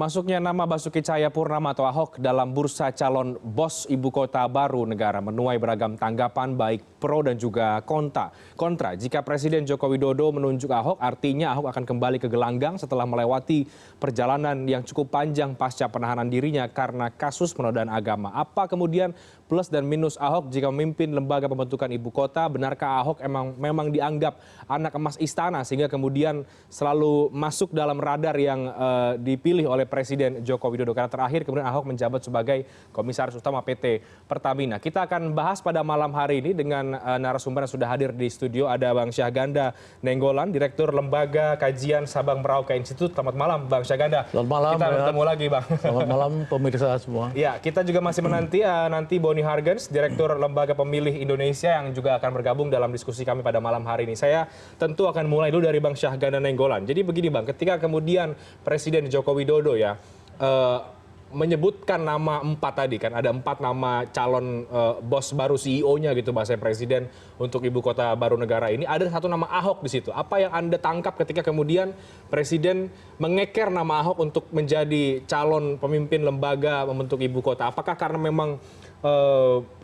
Masuknya nama Basuki Cahayapurnama atau Ahok dalam bursa calon bos ibu kota baru negara menuai beragam tanggapan baik pro dan juga kontra. Jika Presiden Joko Widodo menunjuk Ahok, artinya Ahok akan kembali ke gelanggang setelah melewati perjalanan yang cukup panjang pasca penahanan dirinya karena kasus penodaan agama. Apa kemudian plus dan minus Ahok jika memimpin lembaga pembentukan ibu kota? Benarkah Ahok memang dianggap anak emas istana sehingga kemudian selalu masuk dalam radar yang dipilih oleh Presiden Joko Widodo? Karena terakhir kemudian Ahok menjabat sebagai Komisaris Utama PT Pertamina. Kita akan bahas pada malam hari ini dengan narasumber yang sudah hadir di studio. Ada Bang Syahganda Nainggolan, Direktur Lembaga Kajian Sabang Merauke Institute. Selamat malam Bang Syahganda. Selamat malam. Kita bertemu lagi Bang. Selamat malam pemirsa semua. Ya, kita juga masih menanti Boni Hargens, Direktur Lembaga Pemilih Indonesia yang juga akan bergabung dalam diskusi kami pada malam hari ini. Saya tentu akan mulai dulu dari Bang Syahganda Nainggolan. Jadi begini Bang, ketika kemudian Presiden Joko Widodo ya menyebutkan nama 4 tadi kan, ada 4 nama calon bos baru CEO-nya gitu bahasa Presiden untuk ibu kota baru negara ini, ada satu nama Ahok di situ. Apa yang Anda tangkap ketika kemudian Presiden mengeker nama Ahok untuk menjadi calon pemimpin lembaga membentuk ibu kota? Apakah karena memang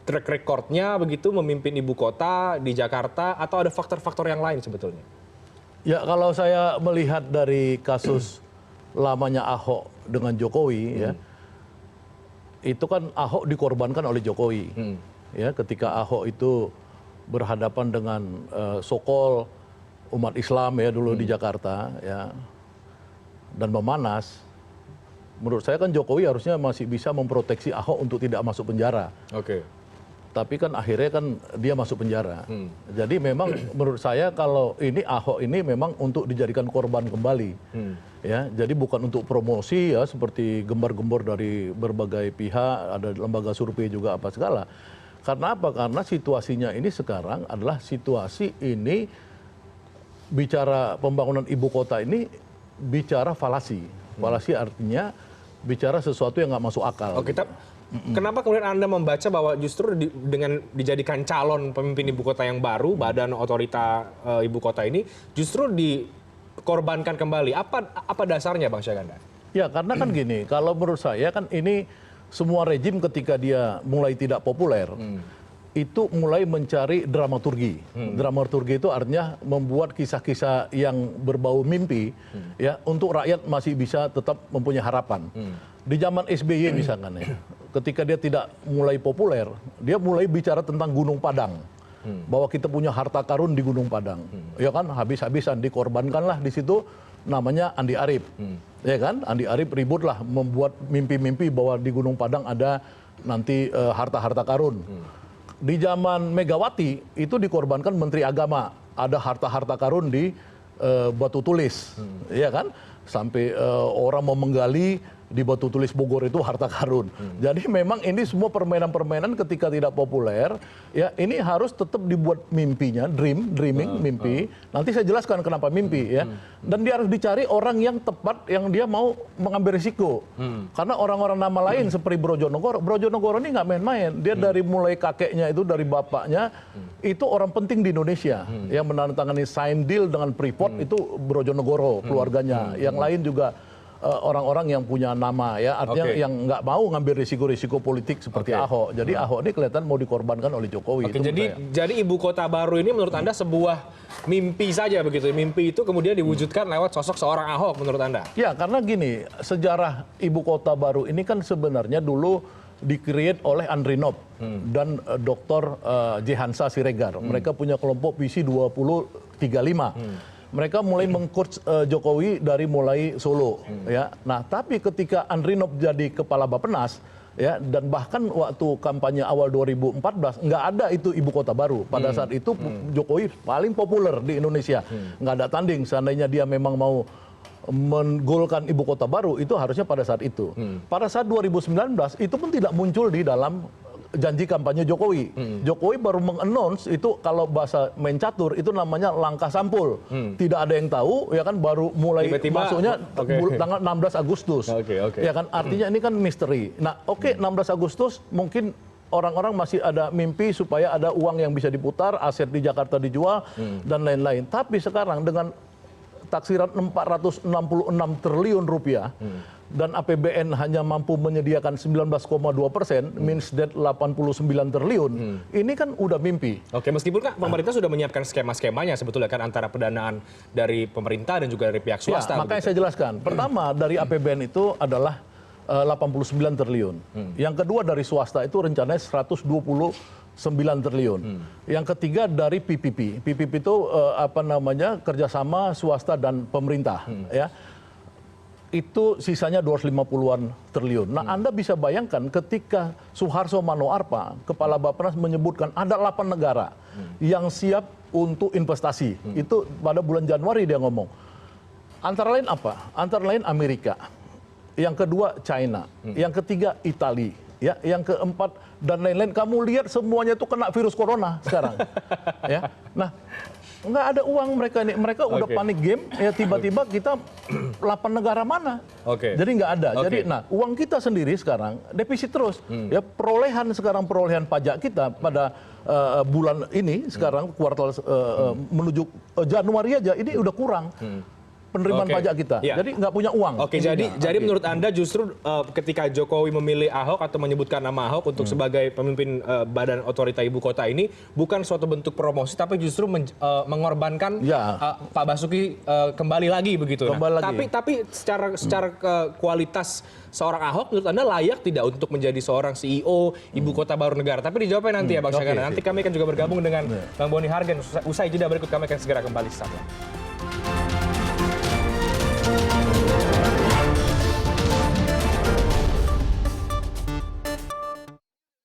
track record-nya begitu memimpin ibu kota di Jakarta atau ada faktor-faktor yang lain sebetulnya? Ya, kalau saya melihat dari kasus lamanya Ahok dengan Jokowi ya, itu kan Ahok dikorbankan oleh Jokowi. Ya, ketika Ahok itu berhadapan dengan sokol umat Islam ya dulu di Jakarta ya, dan memanas. Menurut saya kan Jokowi harusnya masih bisa memproteksi Ahok untuk tidak masuk penjara. Oke. Tapi kan akhirnya kan dia masuk penjara. Jadi memang menurut saya kalau ini Ahok ini memang untuk dijadikan korban kembali. Ya, jadi bukan untuk promosi ya seperti gembar-gembor dari berbagai pihak, ada lembaga survei juga apa segala. Karena apa? Karena situasinya ini sekarang adalah situasi ini bicara pembangunan ibu kota ini bicara falasi. Falasi artinya bicara sesuatu yang nggak masuk akal. Oh, kenapa kemudian Anda membaca bahwa justru dengan dijadikan calon pemimpin ibu kota yang baru, badan otorita ibu kota ini justru dikorbankan kembali? Apa dasarnya Bang Syahganda? Ya karena kan gini, kalau menurut saya kan ini semua rejim ketika dia mulai tidak populer, itu mulai mencari dramaturgi. Dramaturgi itu artinya membuat kisah-kisah yang berbau mimpi ya untuk rakyat masih bisa tetap mempunyai harapan. Di zaman SBY misalkan ya, ketika dia tidak mulai populer, dia mulai bicara tentang Gunung Padang. Bahwa kita punya harta karun di Gunung Padang. Ya kan, habis-habisan dikorbankanlah di situ namanya Andi Arief. Ya kan, Andi Arief ributlah membuat mimpi-mimpi bahwa di Gunung Padang ada nanti harta-harta karun. Di zaman Megawati itu dikorbankan Menteri Agama, ada harta-harta karun di Batu Tulis. Ya kan, sampai orang mau menggali di Batu Tulis Bogor itu harta karun. Jadi memang ini semua permainan-permainan ketika tidak populer, ya ini harus tetap dibuat mimpinya, dreaming, mimpi. Nanti saya jelaskan kenapa mimpi ya. Dan dia harus dicari orang yang tepat, yang dia mau mengambil risiko. Karena orang-orang nama lain seperti Brojonegoro ini nggak main-main. Dia dari mulai kakeknya itu, dari bapaknya, itu orang penting di Indonesia. Yang menandatangani sign deal dengan Freeport itu Brojonegoro, keluarganya. Yang lain juga orang-orang yang punya nama ya, artinya yang nggak mau ngambil risiko-risiko politik seperti Ahok. Jadi Ahok ini kelihatan mau dikorbankan oleh Jokowi. Jadi ibu kota baru ini menurut Anda sebuah mimpi saja begitu? Mimpi itu kemudian diwujudkan lewat sosok seorang Ahok menurut Anda? Ya, karena gini, sejarah ibu kota baru ini kan sebenarnya dulu di-create oleh Andri Nob dan Dr. J. Hansa Siregar. Mereka punya kelompok visi 2035. Mereka mulai mengcoach Jokowi dari mulai Solo, ya. Nah, tapi ketika Andri Nob jadi kepala Bappenas, ya, dan bahkan waktu kampanye awal 2014 nggak ada itu ibu kota baru. Pada saat itu Jokowi paling populer di Indonesia, nggak ada tanding. Seandainya dia memang mau menggolkan ibu kota baru, itu harusnya pada saat itu. Pada saat 2019 itu pun tidak muncul di dalam janji kampanye Jokowi. Jokowi baru mengannounce itu, kalau bahasa main catur itu namanya langkah sampul. Tidak ada yang tahu, ya kan, baru mulai masuknya tanggal 16 Agustus. Ya kan, artinya ini kan misteri. Nah, 16 Agustus mungkin orang-orang masih ada mimpi supaya ada uang yang bisa diputar, aset di Jakarta dijual dan lain-lain. Tapi sekarang dengan taksiran 466 triliun rupiah, dan APBN hanya mampu menyediakan 19,2%, means that 89 triliun, ini kan udah mimpi. Oke, meskipun kan pemerintah sudah menyiapkan skema-skemanya sebetulnya kan antara pendanaan dari pemerintah dan juga dari pihak swasta. Ya, makanya saya jelaskan. Pertama, dari APBN itu adalah 89 triliun. Yang kedua dari swasta itu rencananya 129 triliun. Yang ketiga dari PPP. PPP itu kerjasama swasta dan pemerintah. Ya. Itu sisanya 250-an triliun. Nah, Anda bisa bayangkan ketika Suharto Manoarfa, Kepala Bappenas menyebutkan ada 8 negara yang siap untuk investasi. Itu pada bulan Januari dia ngomong. Antara lain apa? Antara lain Amerika. Yang kedua China. Yang ketiga Italia. Ya, yang keempat dan lain-lain. Kamu lihat semuanya itu kena virus corona sekarang. Ya. Nah, nggak ada uang mereka ini. Mereka udah panik game, ya tiba-tiba kita 8 negara mana. Jadi nggak ada. Jadi, nah, uang kita sendiri sekarang defisit terus. Ya, perolehan pajak kita pada bulan ini sekarang kuartal menuju Januari aja ini udah kurang. Penerimaan pajak kita, jadi nggak punya uang. Jadi menurut Anda justru ketika Jokowi memilih Ahok atau menyebutkan nama Ahok untuk sebagai pemimpin Badan Otorita Ibu Kota ini bukan suatu bentuk promosi, tapi justru mengorbankan Pak Basuki kembali lagi begitu. Tapi secara kualitas seorang Ahok menurut Anda layak tidak untuk menjadi seorang CEO Ibu Kota Baru Negara? Tapi dijawabnya nanti ya Bang Syagana. Nanti kami akan juga bergabung dengan Bang Boni Hargen. Usai jeda berikut kami akan segera kembali sesaat lagi.